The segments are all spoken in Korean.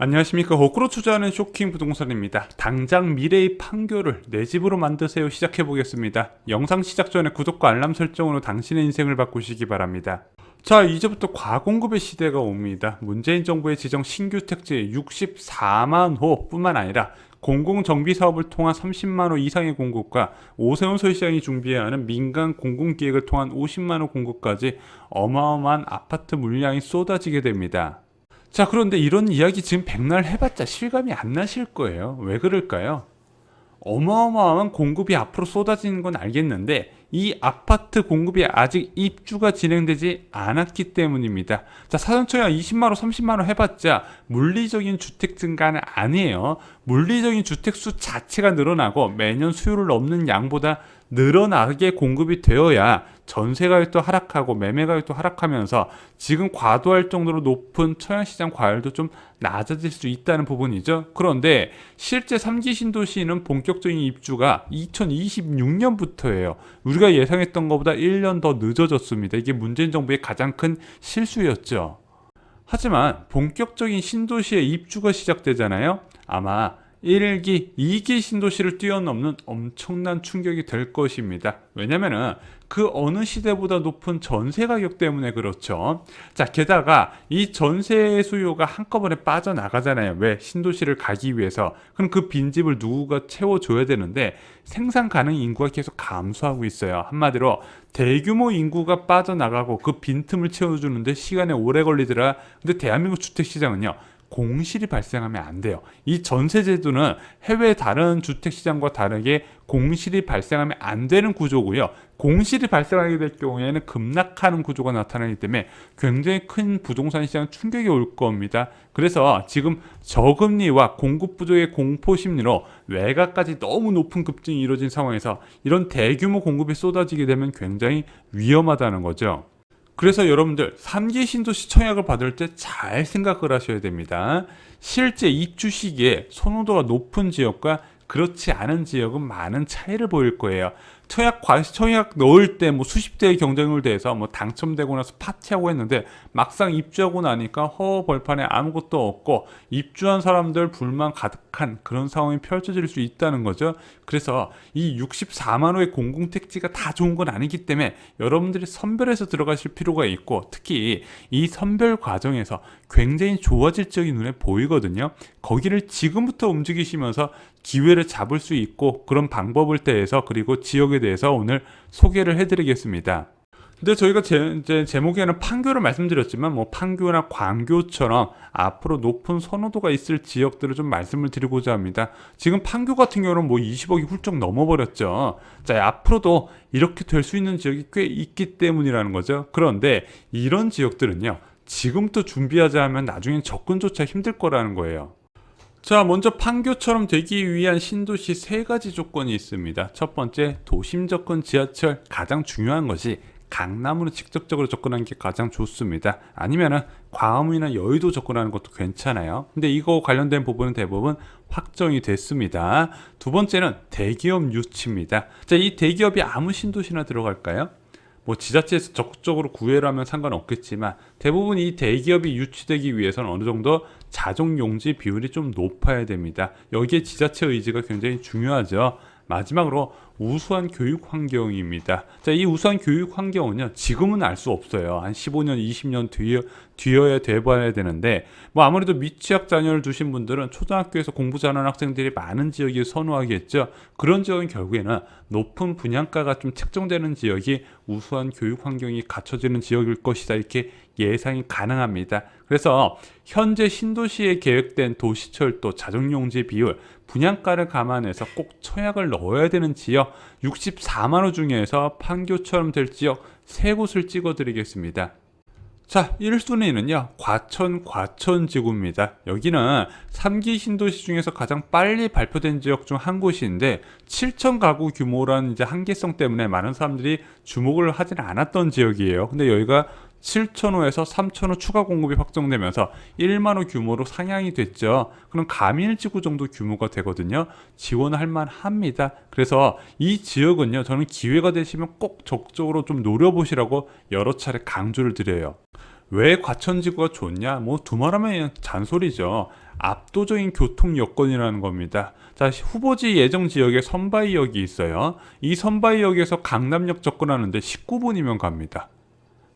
안녕하십니까. 거꾸로 투자하는 쇼킹 부동산입니다. 당장 미래의 판교를 내 집으로 만드세요 시작해 보겠습니다. 영상 시작 전에 구독과 알람 설정으로 당신의 인생을 바꾸시기 바랍니다. 자, 이제부터 과공급의 시대가 옵니다. 문재인 정부의 지정 신규 택지 64만 호 뿐만 아니라 공공정비 사업을 통한 30만 호 이상의 공급과 오세훈 서시장이 준비해야 하는 민간 공공기획을 통한 50만 호 공급까지 어마어마한 아파트 물량이 쏟아지게 됩니다. 자, 그런데 이런 이야기 지금 백날 해봤자 실감이 안 나실 거예요. 왜 그럴까요? 어마어마한 공급이 앞으로 쏟아지는 건 알겠는데 이 아파트 공급이 아직 입주가 진행되지 않았기 때문입니다. 자, 사전초약 20만호, 30만호 해봤자 물리적인 주택 증가는 아니에요. 물리적인 주택 수 자체가 늘어나고 매년 수요를 넘는 양보다 늘어나게 공급이 되어야 전세 가격도 하락하고 매매 가격도 하락하면서 지금 과도할 정도로 높은 청약시장 과열도 좀 낮아질 수 있다는 부분이죠. 그런데 실제 3기 신도시는 본격적인 입주가 2026년부터예요. 우리가 예상했던 것보다 1년 더 늦어졌습니다. 이게 문재인 정부의 가장 큰 실수였죠. 하지만 본격적인 신도시의 입주가 시작되잖아요. 아마 1기, 2기 신도시를 뛰어넘는 엄청난 충격이 될 것입니다. 왜냐면은 그 어느 시대보다 높은 전세 가격 때문에 그렇죠. 자, 게다가 이 전세 수요가 한꺼번에 빠져나가잖아요. 왜? 신도시를 가기 위해서. 그럼 그 빈집을 누구가 채워줘야 되는데 생산 가능 인구가 계속 감소하고 있어요. 한마디로 대규모 인구가 빠져나가고 그 빈틈을 채워주는데 시간이 오래 걸리더라. 근데 대한민국 주택시장은요, 공실이 발생하면 안 돼요. 이 전세제도는 해외 다른 주택시장과 다르게 공실이 발생하면 안 되는 구조고요. 공실이 발생하게 될 경우에는 급락하는 구조가 나타나기 때문에 굉장히 큰 부동산 시장 충격이 올 겁니다. 그래서 지금 저금리와 공급 부족의 공포 심리로 외곽까지 너무 높은 급증이 이루어진 상황에서 이런 대규모 공급이 쏟아지게 되면 굉장히 위험하다는 거죠. 그래서 여러분들 3기 신도시 청약을 받을 때 잘 생각을 하셔야 됩니다. 실제 입주 시기에 선호도가 높은 지역과 그렇지 않은 지역은 많은 차이를 보일 거예요. 청약 넣을 때 뭐 수십 대의 경쟁을 대해서 뭐 당첨되고 나서 파티하고 했는데 막상 입주하고 나니까 허허벌판에 아무것도 없고 입주한 사람들 불만 가득한 그런 상황이 펼쳐질 수 있다는 거죠. 그래서 이 64만 호의 공공택지가 다 좋은 건 아니기 때문에 여러분들이 선별해서 들어가실 필요가 있고, 특히 이 선별 과정에서 굉장히 좋아질 지역이 눈에 보이거든요. 거기를 지금부터 움직이시면서 기회를 잡을 수 있고 그런 방법을 대해서, 그리고 지역에 대해서 오늘 소개를 해드리겠습니다. 근데 저희가 제목에는 판교를 말씀드렸지만 뭐 판교나 광교처럼 앞으로 높은 선호도가 있을 지역들을 좀 말씀을 드리고자 합니다. 지금 판교 같은 경우는 뭐 20억이 훌쩍 넘어버렸죠. 자, 앞으로도 이렇게 될 수 있는 지역이 꽤 있기 때문이라는 거죠. 그런데 이런 지역들은요, 지금부터 준비하자 하면 나중엔 접근조차 힘들 거라는 거예요. 자, 먼저 판교처럼 되기 위한 신도시 세 가지 조건이 있습니다. 첫 번째, 도심 접근 지하철. 가장 중요한 것이 강남으로 직접적으로 접근하는 게 가장 좋습니다. 아니면은 광화문이나 여의도 접근하는 것도 괜찮아요. 근데 이거 관련된 부분은 대부분 확정이 됐습니다. 두 번째는 대기업 유치입니다. 자, 이 대기업이 아무 신도시나 들어갈까요? 뭐 지자체에서 적극적으로 구애를 하면 상관없겠지만 대부분 이 대기업이 유치되기 위해서는 어느 정도 자족용지 비율이 좀 높아야 됩니다. 여기에 지자체 의지가 굉장히 중요하죠. 마지막으로 우수한 교육 환경입니다. 자, 이 우수한 교육 환경은요, 지금은 알 수 없어요. 한 15년, 20년 뒤여야 돼봐야 되는데, 뭐 아무래도 미취학 자녀를 두신 분들은 초등학교에서 공부 잘하는 학생들이 많은 지역이 선호하겠죠. 그런 지역은 결국에는 높은 분양가가 좀 책정되는 지역이 우수한 교육 환경이 갖춰지는 지역일 것이다, 이렇게 예상이 가능합니다. 그래서 현재 신도시에 계획된 도시철도, 자정용지 비율, 분양가를 감안해서 꼭 청약을 넣어야 되는 지역 64만 호 중에서 판교처럼 될 지역 3곳을 찍어 드리겠습니다. 자, 1순위는요, 과천지구입니다. 여기는 3기 신도시 중에서 가장 빨리 발표된 지역 중 한 곳인데 7천 가구 규모라는 이제 한계성 때문에 많은 사람들이 주목을 하지는 않았던 지역이에요. 근데 여기가 7,000호에서 3,000호 추가 공급이 확정되면서 1만호 규모로 상향이 됐죠. 그럼 가밀지구 정도 규모가 되거든요. 지원할 만합니다. 그래서 이 지역은요, 저는 기회가 되시면 꼭 적극적으로 좀 노려보시라고 여러 차례 강조를 드려요. 왜 과천지구가 좋냐? 뭐 두말하면 잔소리죠. 압도적인 교통 여건이라는 겁니다. 자, 후보지 예정 지역에 선바이역이 있어요. 이 선바이역에서 강남역 접근하는데 19분이면 갑니다.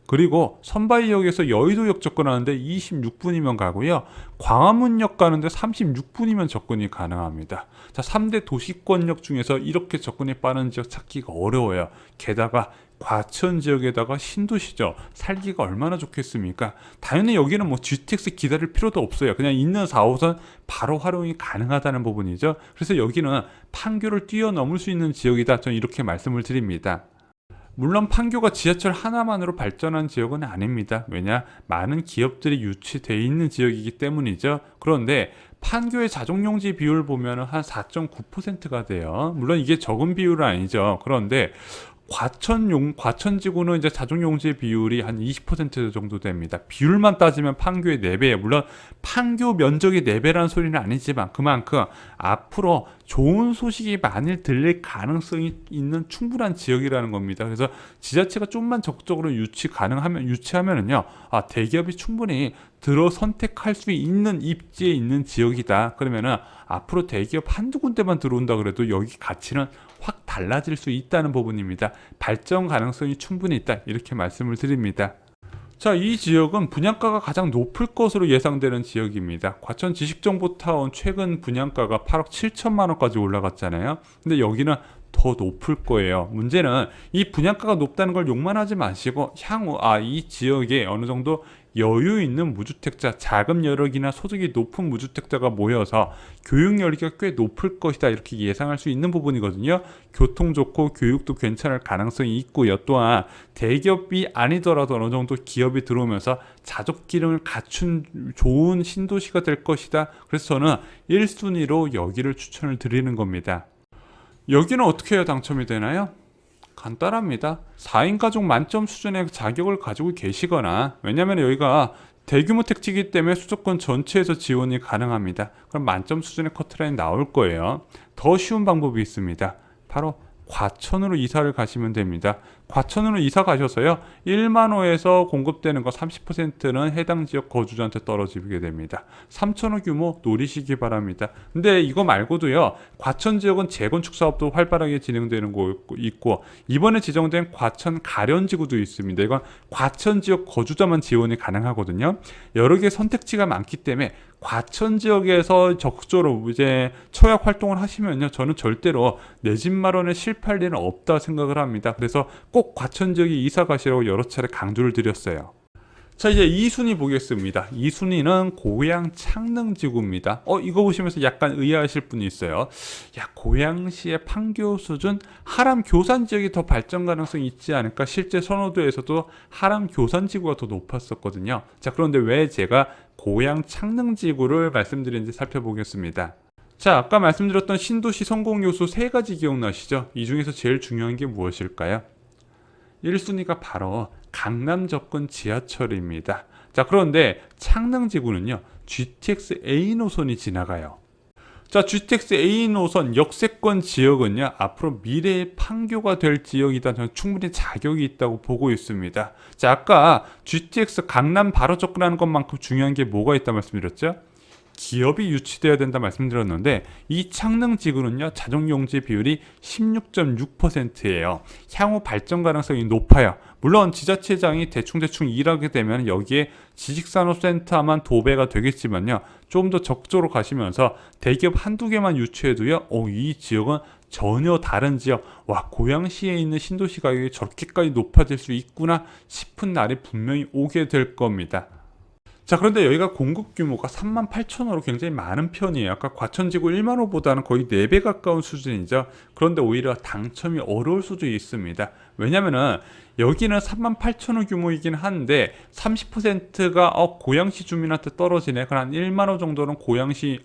그리고 선바이역에서 여의도역 접근하는데 26분이면 가고요. 광화문역 가는데 36분이면 접근이 가능합니다. 자, 3대 도시권역 중에서 이렇게 접근이 빠른 지역 찾기가 어려워요. 게다가 과천 지역에다가 신도시죠. 살기가 얼마나 좋겠습니까? 당연히 여기는 뭐 GTX 기다릴 필요도 없어요. 그냥 있는 4호선 바로 활용이 가능하다는 부분이죠. 그래서 여기는 판교를 뛰어넘을 수 있는 지역이다. 저는 이렇게 말씀을 드립니다. 물론 판교가 지하철 하나만으로 발전한 지역은 아닙니다. 왜냐? 많은 기업들이 유치되어 있는 지역이기 때문이죠. 그런데 판교의 자족용지 비율 보면 한 4.9%가 돼요. 물론 이게 적은 비율은 아니죠. 그런데 과천지구는 이제 자족용지 비율이 한 20% 정도 됩니다. 비율만 따지면 판교의 4배예요. 물론 판교 면적이 4배라는 소리는 아니지만 그만큼 앞으로 좋은 소식이 많이 들릴 가능성이 있는 충분한 지역이라는 겁니다. 그래서 지자체가 좀만 적극적으로 유치하면은요, 대기업이 충분히 들어 선택할 수 있는 입지에 있는 지역이다. 그러면은 앞으로 대기업 한두 군데만 들어온다 그래도 여기 가치는 확 달라질 수 있다는 부분입니다. 발전 가능성이 충분히 있다. 이렇게 말씀을 드립니다. 자, 이 지역은 분양가가 가장 높을 것으로 예상되는 지역입니다. 과천 지식정보타운 최근 분양가가 8억 7천만 원까지 올라갔잖아요. 근데 여기는 더 높을 거예요. 문제는 이 분양가가 높다는 걸 욕만 하지 마시고 향후 이 지역에 어느 정도 여유 있는 무주택자, 자금 여력이나 소득이 높은 무주택자가 모여서 교육 여력이 꽤 높을 것이다. 이렇게 예상할 수 있는 부분이거든요. 교통 좋고 교육도 괜찮을 가능성이 있고요. 또한 대기업이 아니더라도 어느 정도 기업이 들어오면서 자족 기능을 갖춘 좋은 신도시가 될 것이다. 그래서 저는 1순위로 여기를 추천을 드리는 겁니다. 여기는 어떻게 해야 당첨이 되나요? 간단합니다. 4인 가족 만점 수준의 자격을 가지고 계시거나, 왜냐하면 여기가 대규모 택지이기 때문에 수도권 전체에서 지원이 가능합니다. 그럼 만점 수준의 커트라인 나올 거예요. 더 쉬운 방법이 있습니다. 바로 과천으로 이사를 가시면 됩니다. 과천으로 이사 가셔서요, 1만 호에서 공급되는 거 30%는 해당 지역 거주자한테 떨어지게 됩니다. 3천호 규모 노리시기 바랍니다. 근데 이거 말고도요, 과천 지역은 재건축 사업도 활발하게 진행되는 거 있고, 이번에 지정된 과천 가련지구도 있습니다. 이건 과천 지역 거주자만 지원이 가능하거든요. 여러 개 선택지가 많기 때문에 과천 지역에서 적극적으로 이제 청약 활동을 하시면요, 저는 절대로 내 집 마련에 실패할 일은 없다 생각을 합니다. 그래서 꼭 과천 지역에 이사 가시라고 여러 차례 강조를 드렸어요. 자, 이제 2순위 보겠습니다. 2순위는 고양 창릉지구입니다. 이거 보시면서 약간 의아하실 분이 있어요. 야, 고양시의 판교 수준 하남 교산 지역이 더 발전 가능성이 있지 않을까? 실제 선호도에서도 하남 교산 지구가 더 높았었거든요. 자, 그런데 왜 제가 고양 창릉지구를 말씀드리는지 살펴보겠습니다. 자, 아까 말씀드렸던 신도시 성공 요소 3가지 기억나시죠? 이 중에서 제일 중요한 게 무엇일까요? 1순위가 바로 강남 접근 지하철입니다. 자, 그런데 창릉지구는요, GTX A 노선이 지나가요. 자, GTX A 노선 역세권 지역은요, 앞으로 미래의 판교가 될 지역이다. 저는 충분히 자격이 있다고 보고 있습니다. 자, 아까 GTX 강남 바로 접근하는 것만큼 중요한 게 뭐가 있다 말씀드렸죠? 기업이 유치되어야 된다 말씀드렸는데, 이 창릉지구는요, 자족용지 비율이 16.6%예요. 향후 발전 가능성이 높아요. 물론 지자체장이 대충 일하게 되면 여기에 지식산업센터만 도배가 되겠지만요, 좀 더 적극적으로 가시면서 대기업 한두 개만 유치해도요, 이 지역은 전혀 다른 지역, 고양시에 있는 신도시 가격이 저렇게까지 높아질 수 있구나 싶은 날이 분명히 오게 될 겁니다. 자, 그런데 여기가 공급 규모가 38,000호로 굉장히 많은 편이에요. 아까 과천지구 1만 호보다는 거의 4배 가까운 수준이죠. 그런데 오히려 당첨이 어려울 수도 있습니다. 왜냐면은 여기는 38,000호 규모이긴 한데 30%가 고양시 주민한테 떨어지네. 그럼 한 1만 호 정도는 고양시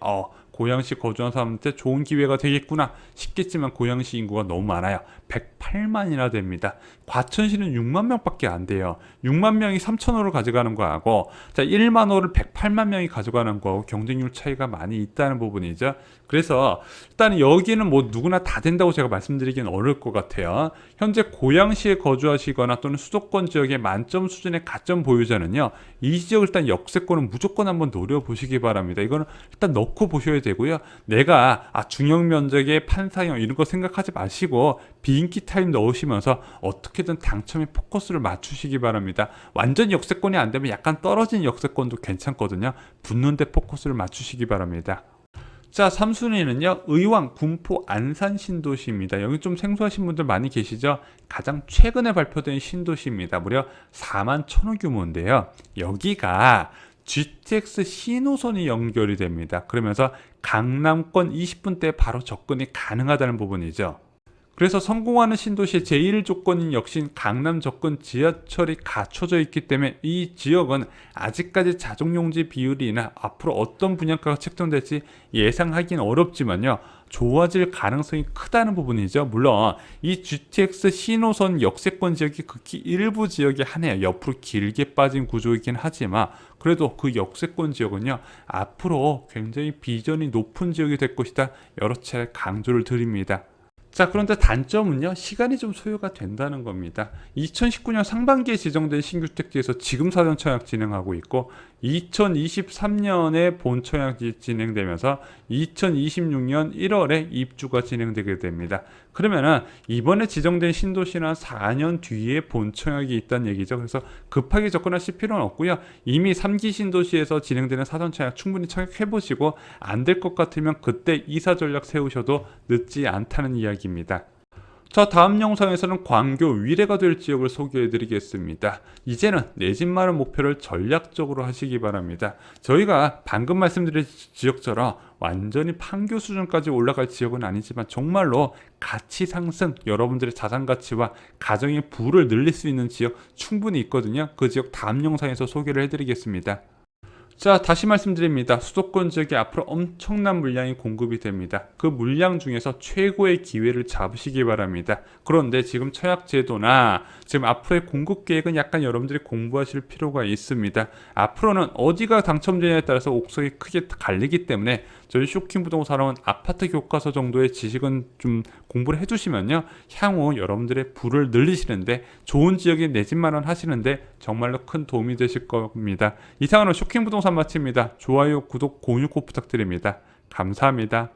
고양시 거주하는 사람한테 좋은 기회가 되겠구나 싶겠지만 고양시 인구가 너무 많아요. 108만이나 됩니다. 과천시는 6만 명밖에 안 돼요. 6만 명이 3,000호를 가져가는 거하고 1만 호를 108만 명이 가져가는 거하고 경쟁률 차이가 많이 있다는 부분이죠. 그래서 일단 여기는 뭐 누구나 다 된다고 제가 말씀드리기는 어려울 것 같아요. 현재 고양시에 거주하시거나 또는 수도권 지역의 만점 수준의 가점 보유자는요, 이 지역 일단 역세권은 무조건 한번 노려보시기 바랍니다. 이거는 일단 넣고 보셔야 되고요. 내가 중형 면적의 판사형 이런 거 생각하지 마시고 비인기 타임 넣으시면서 어떻게든 당첨에 포커스를 맞추시기 바랍니다. 완전 역세권이 안 되면 약간 떨어진 역세권도 괜찮거든요. 붙는데 포커스를 맞추시기 바랍니다. 자, 3순위는요, 의왕, 군포, 안산 신도시입니다. 여기 좀 생소하신 분들 많이 계시죠? 가장 최근에 발표된 신도시입니다. 무려 4만 1,000호 규모인데요. 여기가 GTX 신호선이 연결이 됩니다. 그러면서 강남권 20분대에 바로 접근이 가능하다는 부분이죠. 그래서 성공하는 신도시의 제1 조건인 역시 강남 접근 지하철이 갖춰져 있기 때문에 이 지역은 아직까지 자동용지 비율이나 앞으로 어떤 분양가가 책정될지 예상하기는 어렵지만요, 좋아질 가능성이 크다는 부분이죠. 물론 이 GTX 신호선 역세권 지역이 극히 일부 지역에 한해요. 옆으로 길게 빠진 구조이긴 하지만 그래도 그 역세권 지역은요, 앞으로 굉장히 비전이 높은 지역이 될 것이다, 여러 차례 강조를 드립니다. 자, 그런데 단점은요, 시간이 좀 소요가 된다는 겁니다. 2019년 상반기에 지정된 신규택지에서 지금 사전 청약 진행하고 있고 2023년에 본 청약이 진행되면서 2026년 1월에 입주가 진행되게 됩니다. 그러면은 이번에 지정된 신도시는 한 4년 뒤에 본 청약이 있다는 얘기죠. 그래서 급하게 접근하실 필요는 없고요. 이미 3기 신도시에서 진행되는 사전 청약 충분히 청약해 보시고 안 될 것 같으면 그때 이사 전략 세우셔도 늦지 않다는 이야기입니다. 자, 다음 영상에서는 광교 위례가 될 지역을 소개해 드리겠습니다. 이제는 내 집 마련 목표를 전략적으로 하시기 바랍니다. 저희가 방금 말씀드린 지역처럼 완전히 판교 수준까지 올라갈 지역은 아니지만 정말로 가치 상승, 여러분들의 자산 가치와 가정의 부를 늘릴 수 있는 지역 충분히 있거든요. 그 지역 다음 영상에서 소개를 해드리겠습니다. 자, 다시 말씀드립니다. 수도권 지역에 앞으로 엄청난 물량이 공급이 됩니다. 그 물량 중에서 최고의 기회를 잡으시기 바랍니다. 그런데 지금 청약 제도나 지금 앞으로의 공급 계획은 약간 여러분들이 공부하실 필요가 있습니다. 앞으로는 어디가 당첨되냐에 따라서 옥석이 크게 갈리기 때문에 저희 쇼킹 부동산은 아파트 교과서 정도의 지식은 좀 공부를 해두시면요, 향후 여러분들의 부를 늘리시는데, 좋은 지역에 내 집 마련 하시는데 정말로 큰 도움이 되실 겁니다. 이상으로 쇼킹 부동산 마칩니다. 좋아요, 구독, 공유 꼭 부탁드립니다. 감사합니다.